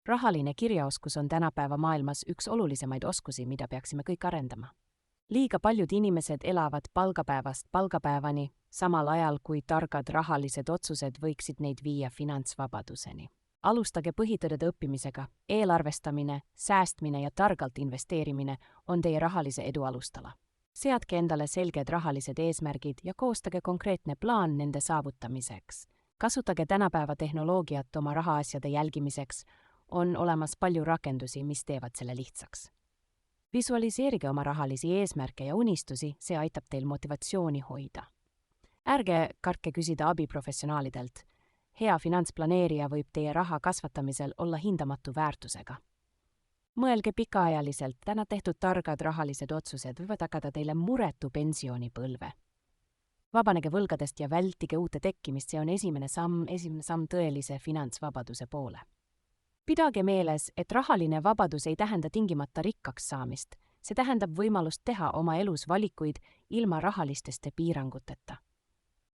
Rahaline kirjaoskus on tänapäeva maailmas üks olulisemaid oskusi, mida peaksime kõik arendama. Liiga paljud inimesed elavad palgapäevast palgapäevani, samal ajal kui targad rahalised otsused võiksid neid viia finantsvabaduseni. Alustage põhitõdede õppimisega. Eelarvestamine, säästmine ja targalt investeerimine on teie rahalise edu alustala. Seadke endale selged rahalised eesmärgid ja koostage konkreetne plaan nende saavutamiseks. Kasutage tänapäeva tehnoloogiat oma rahaasjade jälgimiseks. On olemas palju rakendusi, mis teevad selle lihtsaks. Visualiseerige oma rahalisi eesmärke ja unistusi, see aitab teil motivatsiooni hoida. Ärge kartke küsida abi professionaalidelt. Hea finantsplaneerija võib teie raha kasvatamisel olla hindamatu väärtusega. Mõelge pikaajaliselt, täna tehtud targad rahalised otsused võivad tagada teile muretu pensionipõlve. Vabanege võlgadest ja vältige uute tekkimist, see on esimene samm tõelise finantsvabaduse poole. Pidage meeles, et rahaline vabadus ei tähenda tingimata rikkaks saamist. See tähendab võimalust teha oma elus valikuid ilma rahalisteste piiranguteta.